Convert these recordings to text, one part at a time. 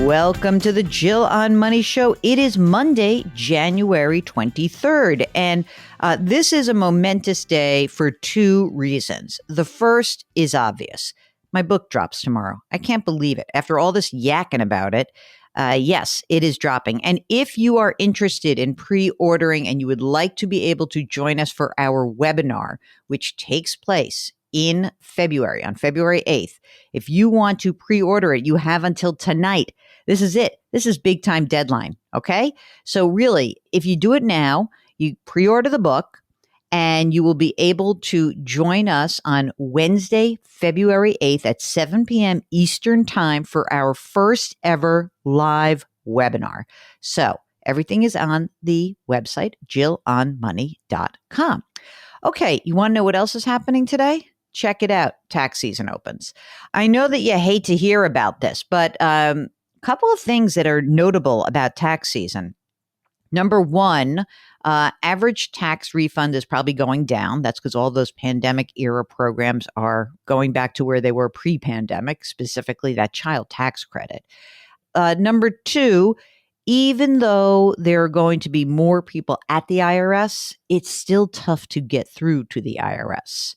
Welcome to the Jill on Money Show. It is Monday, January 23rd, and this is a momentous day for two reasons. The first is obvious. My book drops tomorrow. I can't believe it. After all this yakking about it, yes, it is dropping. And if you are interested in pre-ordering and you would like to be able to join us for our webinar, which takes place in February, on February 8th, if you want to pre-order it, you have until tonight. This is it. This is big time deadline. Okay. So really, if you do it now, you pre-order the book and you will be able to join us on Wednesday, February 8th at 7 p.m. Eastern time for our first ever live webinar. So everything is on the website, jillonmoney.com. Okay. You want to know what else is happening today? Check it out. Tax season opens. I know that you hate to hear about this, but couple of things that are notable about tax season. Number one, average tax refund is probably going down. That's because all those pandemic era programs are going back to where they were pre-pandemic, specifically that child tax credit. Number two, even though there are going to be more people at the IRS, it's still tough to get through to the IRS.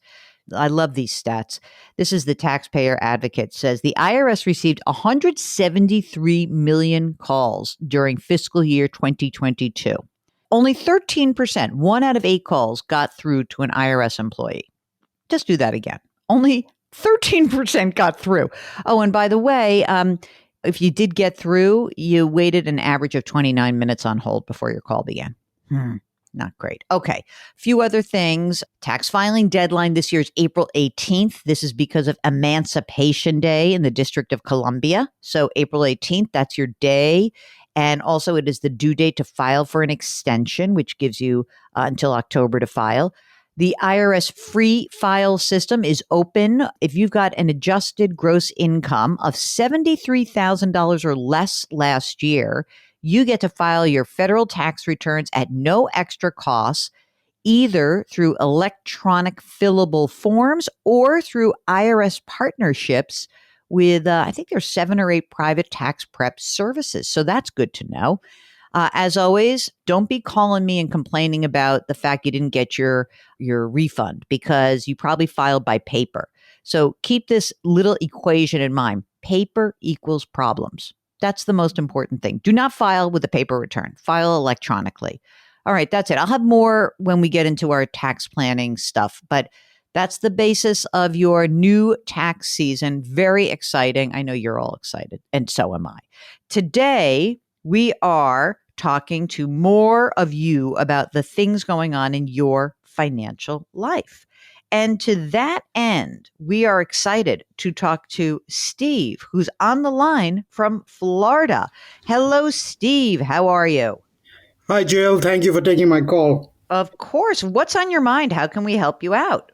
I love these stats. This is the Taxpayer Advocate says the IRS received 173 million calls during fiscal year 2022. Only 13%, 1 out of 8 calls got through to an IRS employee. Just do that again. Only 13% got through. Oh, and by the way, if you did get through, you waited an average of 29 minutes on hold before your call began. Not great. Okay. A few other things. Tax filing deadline this year is April 18th. This is because of Emancipation Day in the District of Columbia. So April 18th, that's your day. And also it is the due date to file for an extension, which gives you until October to file. The IRS free file system is open. If you've got an adjusted gross income of $73,000 or less last year, you get to file your federal tax returns at no extra cost, either through electronic fillable forms or through IRS partnerships with, I think there's 7 or 8 private tax prep services. So that's good to know. As always, don't be calling me and complaining about the fact you didn't get your refund because you probably filed by paper. So keep this little equation in mind. Paper equals problems. That's the most important thing. Do not file with a paper return. File electronically. All right, that's it. I'll have more when we get into our tax planning stuff, but that's the basis of your new tax season. Very exciting. I know you're all excited, and so am I. Today, we are talking to more of you about the things going on in your financial life. And to that end, we are excited to talk to Steve, who's on the line from Florida. Hello, Steve. How are you? Hi, Jill. Thank you for taking my call. Of course. What's on your mind? How can we help you out?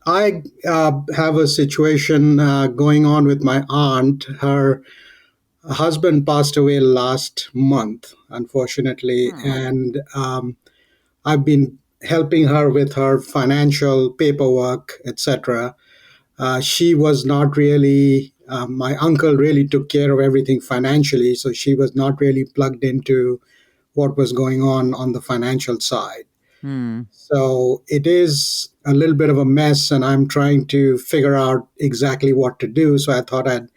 I have a situation going on with my aunt. Her husband passed away last month, unfortunately, and I've been helping her with her financial paperwork, etc. She was not really, my uncle really took care of everything financially, so she was not really plugged into what was going on the financial side. So it is a little bit of a mess, and I'm trying to figure out exactly what to do. So I thought I'd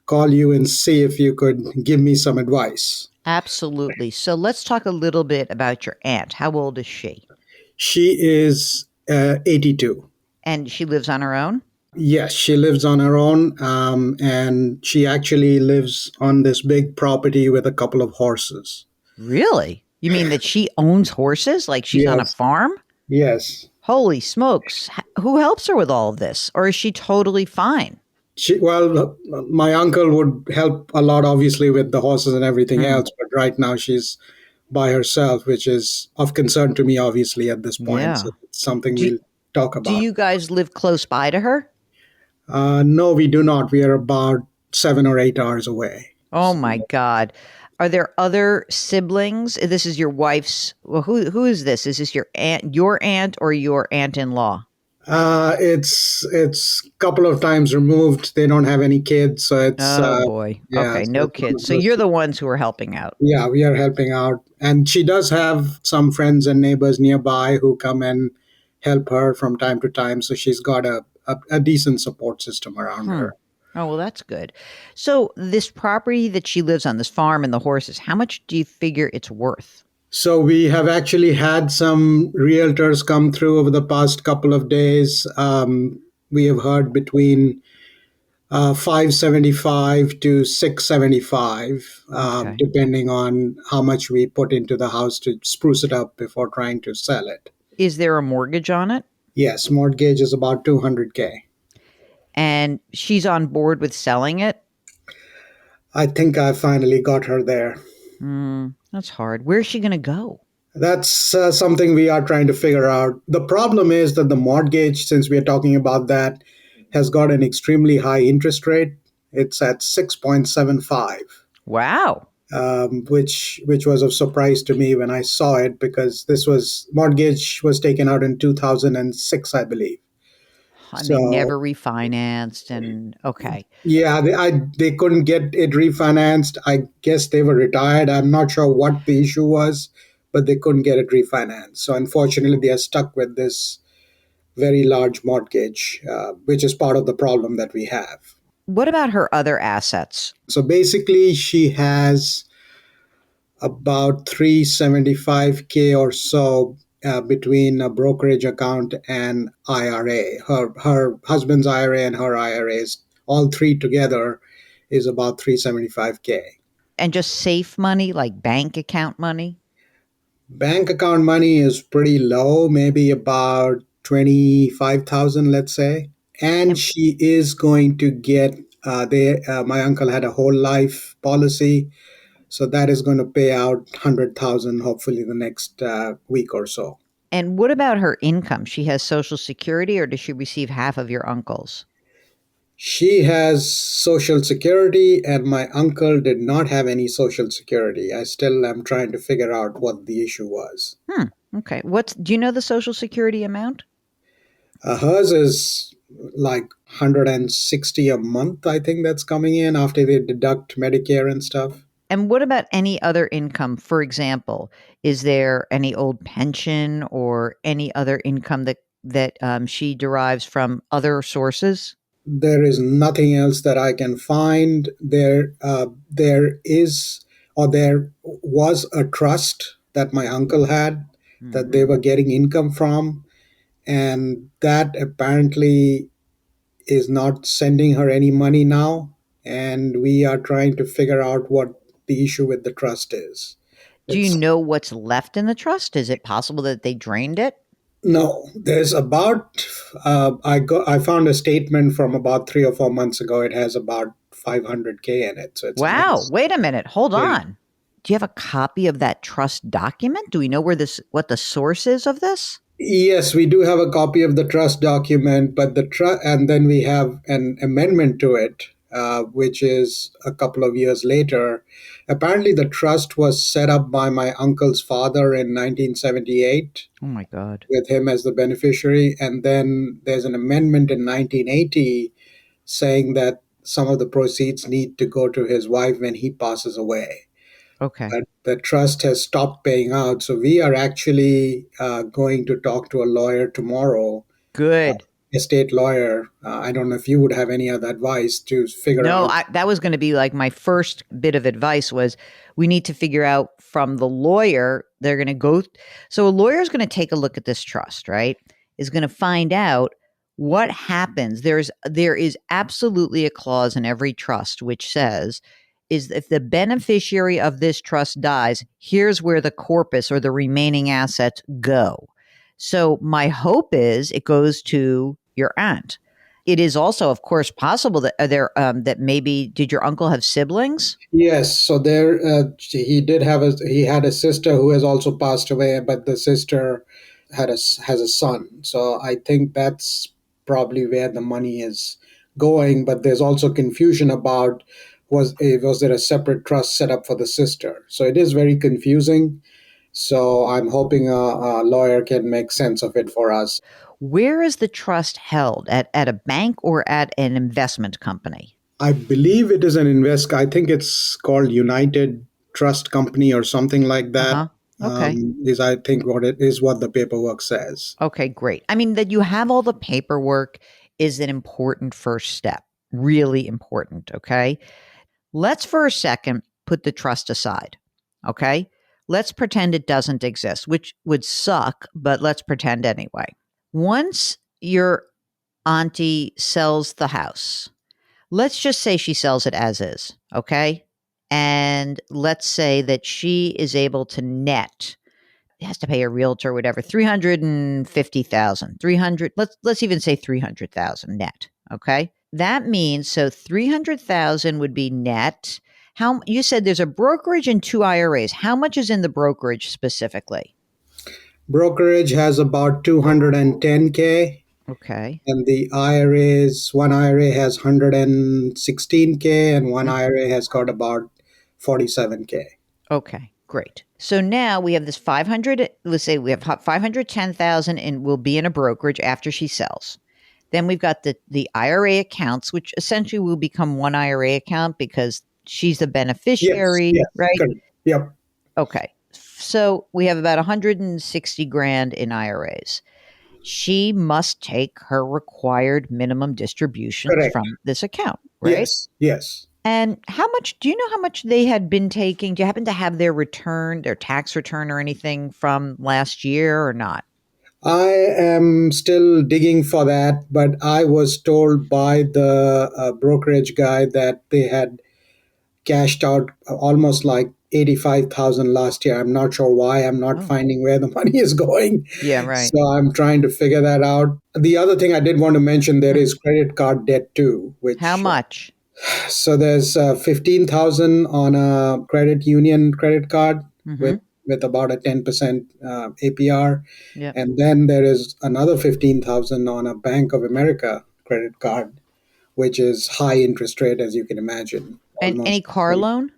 call you and see if you could give me some advice. Absolutely. So let's talk a little bit about your aunt. How old is she? She is 82. And she lives on her own? Yes, she lives on her own, and she actually lives on this big property with a couple of horses. Really? You mean that she owns horses? Like she's on a Yes. farm? Yes. Holy smokes. Who helps her with all of this? Or is she totally fine? Well, my uncle would help a lot, obviously, with the horses and everything else. But right now, she's by herself, which is of concern to me, obviously, at this point. Yeah. So it's something Do, we'll talk do about. you guys live close by to her? No, we do not. We are about 7 or 8 hours away. Oh my God. Are there other siblings? This is your wife's. Well, who is this? Is this your aunt or your aunt-in-law? It's a couple of times removed. They don't have any kids, so it's Oh boy. yeah. Okay, So no it's one kids. of So those. you're the ones who are helping out. Yeah, we are helping out, and she does have some friends and neighbors nearby who come and help her from time to time. So she's got a decent support system around Hmm. her. Oh, well, that's good. So this property that she lives on, this farm and the horses, how much do you figure it's worth? So we have actually had some realtors come through over the past couple of days. We have heard between 575 to 675, Okay. depending on how much we put into the house to spruce it up before trying to sell it. Is there a mortgage on it? Yes, mortgage is about 200K. And she's on board with selling it? I think I finally got her there. That's hard. Where's she going to go? That's something we are trying to figure out. The problem is that the mortgage, since we are talking about that, has got an extremely high interest rate. It's at 6.75, Wow. which was a surprise to me when I saw it, because this was mortgage was taken out in 2006, I believe. And they So never refinanced. And okay. yeah, they couldn't get it refinanced. I guess they were retired. I'm not sure what the issue was, but they couldn't get it refinanced. So unfortunately, they are stuck with this very large mortgage, which is part of the problem that we have. What about her other assets? So basically, she has about 375K or so between a brokerage account and IRA. Her husband's IRA and her IRAs, all three together, is about 375K. And just safe money, like bank account money? Bank account money is pretty low, maybe about 25,000, let's say. And And, she is going to get, my uncle had a whole life policy. So that is going to pay out 100,000 hopefully the next week or so. and what about her income? She has Social Security, or does she receive half of your uncle's? She has social security, and my uncle did not have any social security. I still am trying to figure out what the issue was. Okay. Do you know the Social Security amount? Hers is like 160 a month, I think, that's coming in after they deduct Medicare and stuff. And what about any other income? For example, is there any old pension or any other income that she derives from other sources? There is nothing else that I can find. There is, or there was a trust that my uncle had that they Hmm. were getting income from, and that apparently is not sending her any money now. And we are trying to figure out what the issue with the trust is. Do you It's know what's left in the trust? Is it possible that they drained it? No, there's about I found a statement from about 3 or 4 months ago. It has about 500K in it, so it's a Wow. nice. Wait a minute. Hold Yeah. on. Do you have a copy of that trust document? Do we know what the source is of this? Yes, we do have a copy of the trust document, but the trust, and then we have an amendment to it, which is a couple of years later. Apparently, the trust was set up by my uncle's father in 1978, Oh my God. with him as the beneficiary, and then there's an amendment in 1980 saying that some of the proceeds need to go to his wife when he passes away. Okay. But the trust has stopped paying out. So we are actually going to talk to a lawyer tomorrow, Good. estate lawyer. I don't know if you would have any other advice to figure No, out. that was going to be like my first bit of advice was we need to figure out from the lawyer. They're going to go. So a lawyer is going to take a look at this trust, right? Is going to find out what happens. There is absolutely a clause in every trust which says is if the beneficiary of this trust dies, here's where the corpus or the remaining assets go. So my hope is it goes to your aunt. It is also, of course, possible that that maybe did your uncle have siblings? Yes, so there he had a sister who has also passed away, but the sister has a son. So I think that's probably where the money is going. But there's also confusion about was there a separate trust set up for the sister? So it is very confusing. So I'm hoping a lawyer can make sense of it for us. Where is the trust held? At a bank or at an investment company? I believe it is an I think it's called United Trust Company or something like that. Uh-huh. Okay. Is I think what it is what the paperwork says. Okay, great. I mean, that you have all the paperwork is an important first step. Really important. Okay. Let's for a second put the trust aside. Okay. Let's pretend it doesn't exist, which would suck, but let's pretend anyway. Once your auntie sells the house, let's just say she sells it as is. Okay. And let's say that she is able to net, has to pay a realtor, whatever, 350,000, 300, let's even say 300,000 net. Okay. That means, so 300,000 would be net. How, you said there's a brokerage and two IRAs. How much is in the brokerage specifically? Brokerage has about 210K, Okay. and the IRAs, one IRA has 116K, and one IRA has got about 47K. Okay, great. So now we have this 500, let's say we have 510,000 and will be in a brokerage after she sells. Then we've got the IRA accounts, which essentially will become one IRA account because she's the Yes, beneficiary, yes, right? correct. Yep, Okay. So we have about 160 grand in IRAs. She must take her required minimum distributions correct. from this account, right? Yes, yes. And how much, do you know how much they had been taking? Do you happen to have their return, their tax return or anything from last year or not? I am still digging for that, but I was told by the brokerage guy that they had cashed out almost like 85,000 last year. I'm not sure why. I'm not Oh, finding where the money is going. yeah, right. So I'm trying to figure that out. The other thing I did want to mention, there is credit card debt too, How which much? so there's 15,000 on a credit union credit card Mm-hmm. with about a 10% APR. Yep. And then there is another 15,000 on a Bank of America credit card, which is high interest rate, as you can imagine, And almost any car loan?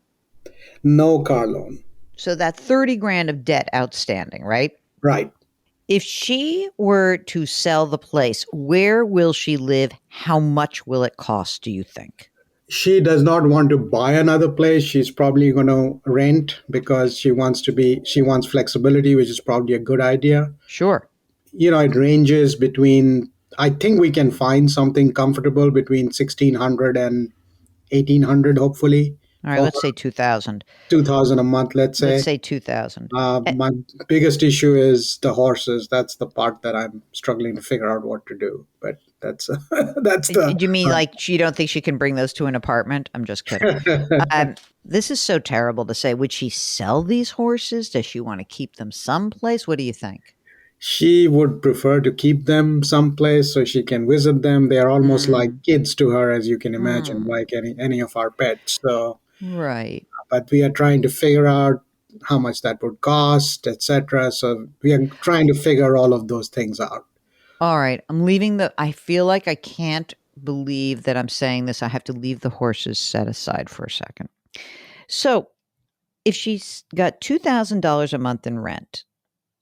no car loan. So that 30 grand of debt outstanding, right? Right. If she were to sell the place, where will she live? How much will it cost, do you think? She does not want to buy another place. She's probably going to rent because she wants flexibility, which is probably a good idea. Sure. It ranges between, I think we can find something comfortable between 1,600 and 1,800, hopefully, All right, for let's say 2,000. 2,000 a month, let's Let's say. say 2,000. My biggest issue is the horses. That's the part that I'm struggling to figure out what to do. But that's that's Do the you mean like you don't think she can bring those to an apartment? I'm just kidding. This is so terrible to say. Would she sell these horses? Does she want to keep them someplace? What do you think? she would prefer to keep them someplace so she can visit them. They are almost like Mm, kids to her, as you can imagine, mm, like any of our pets. So, right. but we are trying to figure out how much that would cost, etc. So we are trying to figure all of those things out. All right. I'm leaving I feel like I can't believe that I'm saying this. I have to leave the horses set aside for a second. So if she's got $2,000 a month in rent,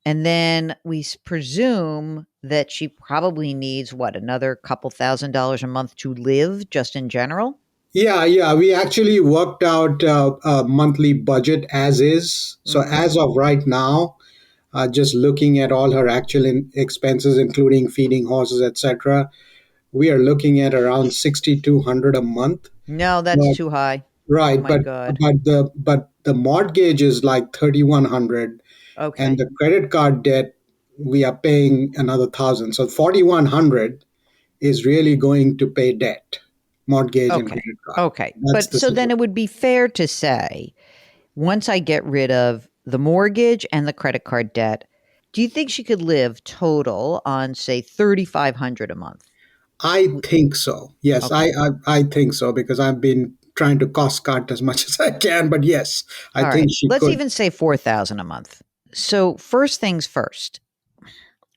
and then we presume that she probably needs what, another couple $1,000s a month to live just in general? Yeah, yeah. We actually worked out a monthly budget as is. So Mm-hmm. as of right now, just looking at all her actual expenses, including feeding horses, etc., we are looking at around 6,200 a month. No, that's But, too high. Oh right, my God. but the mortgage is like 3,100, and Okay. the credit card debt we are paying another 1,000. So 4,100 is really going to pay debt, mortgage and Okay. credit card. Okay. That's But the so then situation. it would be fair to say, once I get rid of the mortgage and the credit card debt, do you think she could live total on, say, 3,500 a month? I think so. Yes, Okay. I think so because I've been trying to cost cut as much as I can. But yes, I All right. think she Let's could. even say 4,000 a month. So, first things first,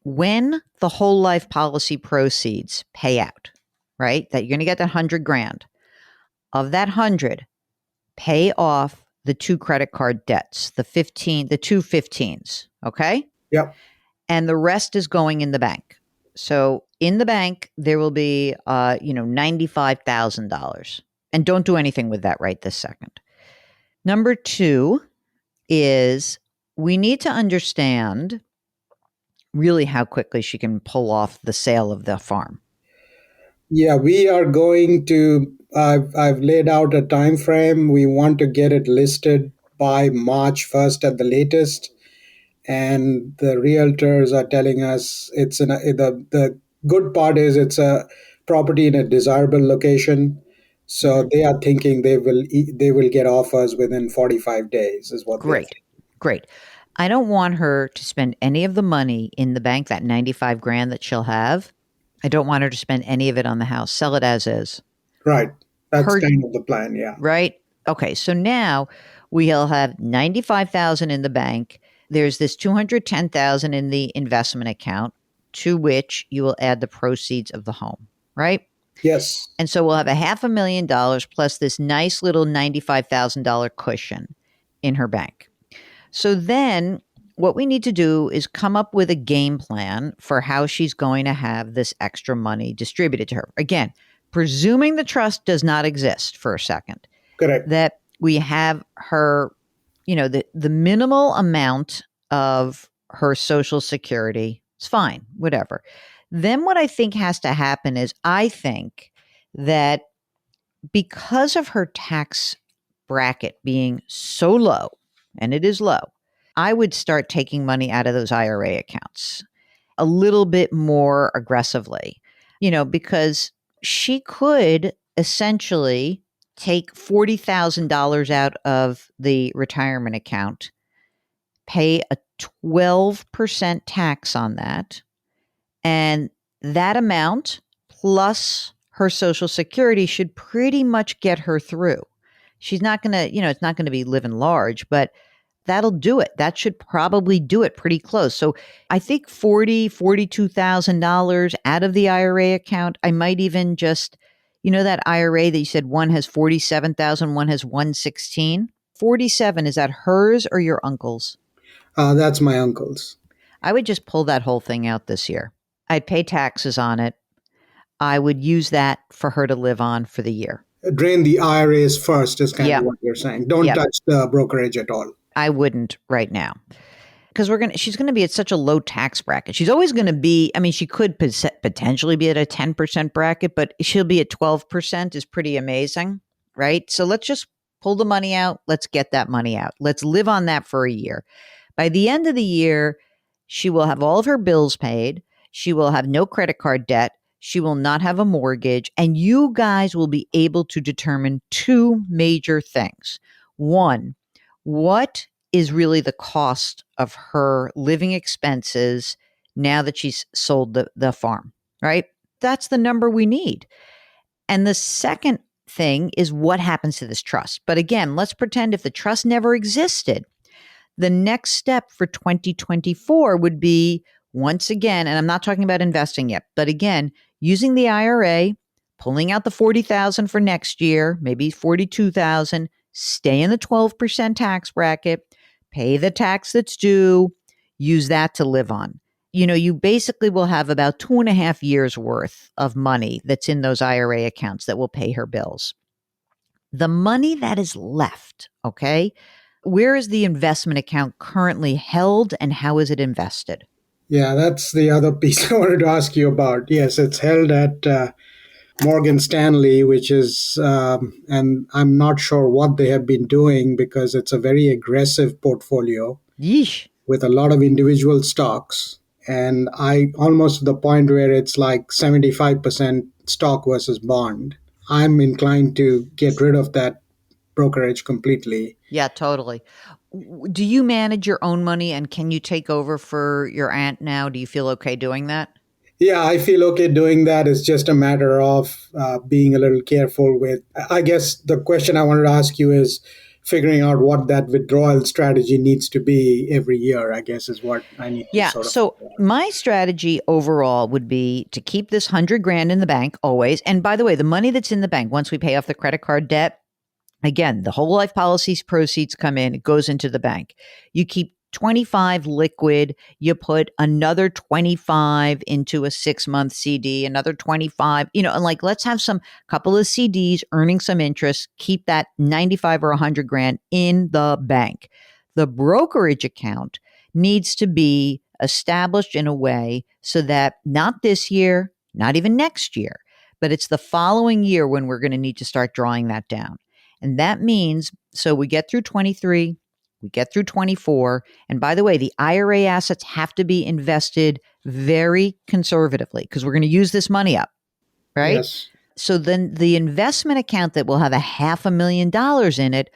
when the whole life policy proceeds pay out, right? That you're going to get that 100 grand. Of that 100, pay off the 2 credit card debts, the two 15s, okay? Yep. And the rest is going in the bank. So in the bank, there will be, $95,000. And don't do anything with that right this second. Number 2 is we need to understand really how quickly she can pull off the sale of the farm. Yeah, we are going to. I've laid out a time frame. We want to get it listed by March 1st at the latest, and the realtors are telling us the good part is it's a property in a desirable location. So they are thinking they will get offers within 45 days is what they're Great. Great. I don't want her to spend any of the money in the bank, that 95 grand that she'll have. I don't want her to spend any of it on the house. Sell it as is. Right. That's kind of the plan, yeah. Right? Okay, so now we'll have 95,000 in the bank. There's this 210,000 in the investment account, to which you will add the proceeds of the home, right? Yes. And so we'll have $500,000 plus this nice little $95,000 cushion in her bank. So then what we need to do is come up with a game plan for how she's going to have this extra money distributed to her. Again, presuming the trust does not exist for a second. Correct. That we have her, the minimal amount of her Social Security. It's fine, whatever. Then what I think has to happen is I think that because of her tax bracket being so low, and it is low, I would start taking money out of those IRA accounts a little bit more aggressively, because she could essentially take $40,000 out of the retirement account, pay a 12% tax on that, and that amount plus her Social Security should pretty much get her through. She's not going to, it's not going to be living large, but that'll do it. That should probably do it pretty close. So I think $42,000 out of the IRA account. I might even just, that IRA that you said one has 47,000, one has 116. 47, is that hers or your uncle's? That's my uncle's. I would just pull that whole thing out this year. I'd pay taxes on it. I would use that for her to live on for the year. Drain the IRAs first is kind of what you're saying. Don't touch the brokerage at all. I wouldn't right now. Because she's going to be at such a low tax bracket. She's always going to be, she could potentially be at a 10% bracket, but she'll be at 12% is pretty amazing, right? So let's just pull the money out. Let's get that money out. Let's live on that for a year. By the end of the year, she will have all of her bills paid. She will have no credit card debt. She will not have a mortgage. And you guys will be able to determine 2 major things. One, what is really the cost of her living expenses now that she's sold the farm, right? That's the number we need. And the second thing is what happens to this trust. But again, let's pretend if the trust never existed, the next step for 2024 would be, once again, and I'm not talking about investing yet, but again, using the IRA, pulling out the 40,000 for next year, maybe 42,000, stay in the 12% tax bracket, pay the tax that's due, use that to live on. You basically will have about 2.5 years worth of money that's in those IRA accounts that will pay her bills. The money that is left, okay, where is the investment account currently held and how is it invested? Yeah, that's the other piece I wanted to ask you about. Yes, it's held at Morgan Stanley, which is, and I'm not sure what they have been doing because it's a very aggressive portfolio. Yeesh. With a lot of individual stocks. And I almost to the point where it's like 75% stock versus bond. I'm inclined to get rid of that brokerage completely. Yeah, totally. Do you manage your own money and can you take over for your aunt now? Do you feel okay doing that? Yeah, I feel okay doing that. It's just a matter of being a little careful with, I guess the question I wanted to ask you is figuring out what that withdrawal strategy needs to be every year, I guess is what I need to sort of. So my strategy overall would be to keep this 100 grand in the bank always. And by the way, the money that's in the bank, once we pay off the credit card debt, Again, the whole life policy's proceeds come in, it goes into the bank. You keep 25 liquid, you put another 25 into a 6-month CD, another 25, and like let's have some couple of CDs earning some interest, keep that 95 or 100 grand in the bank. The brokerage account needs to be established in a way so that not this year, not even next year, but it's the following year when we're going to need to start drawing that down. And that means, so we get through 23, we get through 24. And by the way, the IRA assets have to be invested very conservatively because we're going to use this money up, right? Yes. So then the investment account that will have $500,000 in it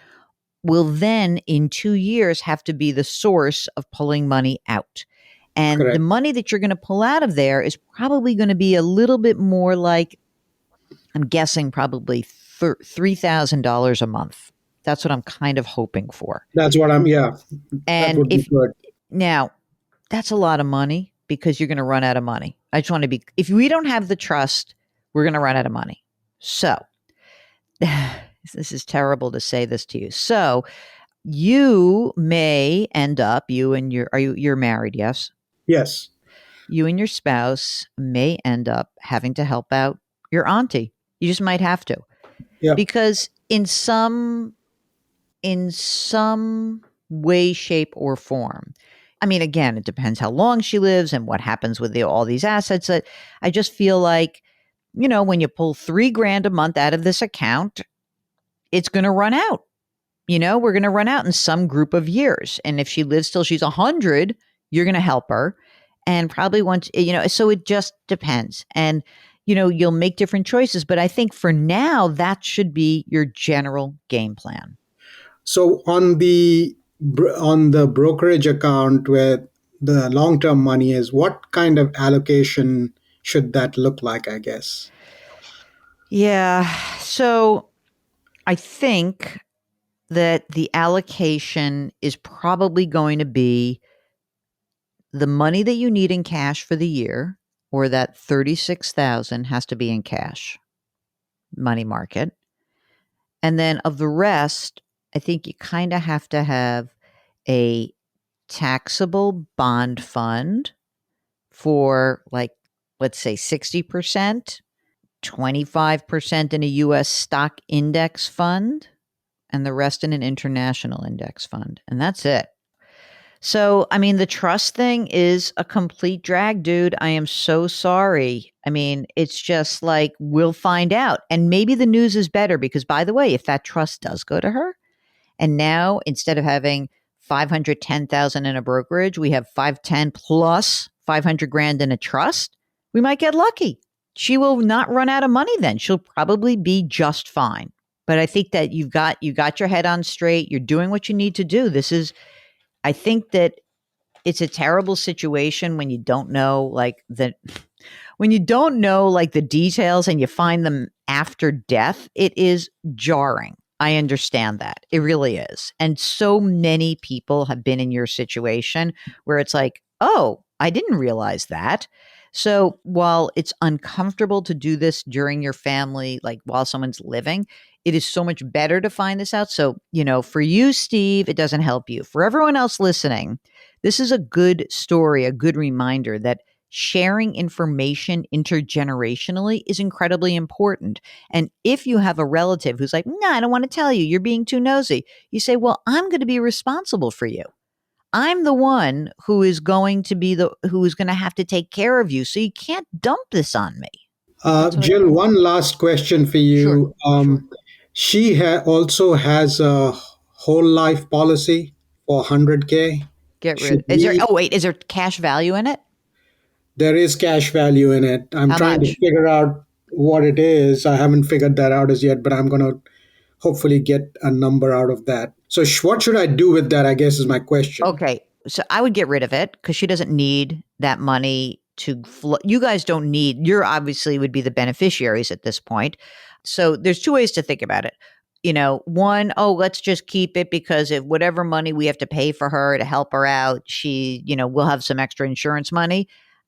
will then in 2 years have to be the source of pulling money out. And Correct. the money that you're going to pull out of there is probably going to be a little bit more like, I'm guessing probably $3,000 a month. That's what I'm kind of hoping for. That's what that And would be good. now that's a lot of money because you're going to run out of money. I just want to be, if we don't have the trust, we're going to run out of money. So this is terrible to say this to you. So you may end up, you're married, yes? Yes. You and your spouse may end up having to help out your auntie. You just might have to. Yeah. Because in some way, shape, or form, I mean, again, it depends how long she lives and what happens with all these assets. I just feel like, when you pull $3,000 a month out of this account, it's going to run out. We're going to run out in some group of years. And if she lives till she's 100, you're going to help her. And probably once, so it just depends. And, you'll make different choices. But I think for now, that should be your general game plan. So on the brokerage account where the long-term money is, what kind of allocation should that look like, I guess? Yeah. So I think that the allocation is probably going to be the money that you need in cash for the year, or that $36,000 has to be in cash, money market. And then of the rest, I think you kind of have to have a taxable bond fund for, like, let's say 60%, 25% in a US stock index fund, and the rest in an international index fund. And that's it. So, I mean, the trust thing is a complete drag, dude. I am so sorry. I mean, it's just like, we'll find out. And maybe the news is better because, by the way, if that trust does go to her, and now instead of having 510,000 in a brokerage, we have 510 plus 500 grand in a trust, we might get lucky. She will not run out of money then. She'll probably be just fine. But I think that you got your head on straight. You're doing what you need to do. I think that it's a terrible situation when you don't know the details and you find them after death. It is jarring. I understand that. It really is. And so many people have been in your situation where it's like, oh, I didn't realize that. So while it's uncomfortable to do this during your family, like while someone's living, it is so much better to find this out. So, for you, Steve, it doesn't help you. For everyone else listening, this is a good story, a good reminder that sharing information intergenerationally is incredibly important. And if you have a relative who's like, no, I don't want to tell you, you're being too nosy, you say, well, I'm going to be responsible for you. I'm the one who is going to have to take care of you. So you can't dump this on me. Jill, one last question for you. Sure. She also has a whole life policy for 100K. Is there cash value in it? There is cash value in it. I'm trying to figure out what it is. I haven't figured that out as yet, but I'm going to hopefully get a number out of that. So what should I do with that, I guess, is my question. Okay. So I would get rid of it because she doesn't need that money to you guys don't need, you're obviously would be the beneficiaries at this point. So there's two ways to think about it. One, let's just keep it because if whatever money we have to pay for her to help her out, she, we'll have some extra insurance money.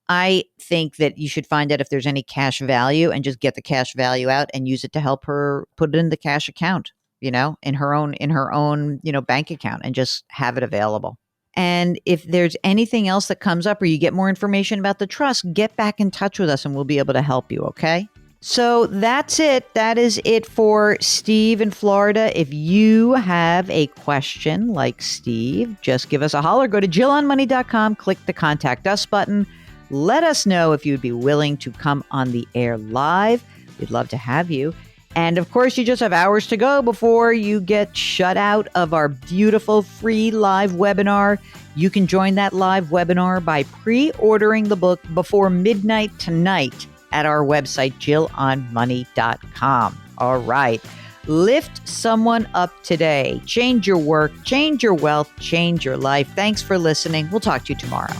I think that you should find out if there's any cash value and just get the cash value out and use it to help her put it in the cash account. in her own, bank account and just have it available. And if there's anything else that comes up or you get more information about the trust, get back in touch with us and we'll be able to help you. Okay. So that's it. That is it for Steve in Florida. If you have a question like Steve, just give us a holler. Go to JillOnMoney.com, click the Contact Us button. Let us know if you'd be willing to come on the air live. We'd love to have you. And of course, you just have hours to go before you get shut out of our beautiful free live webinar. You can join that live webinar by pre-ordering the book before midnight tonight at our website, JillOnMoney.com. All right. Lift someone up today. Change your work, change your wealth, change your life. Thanks for listening. We'll talk to you tomorrow.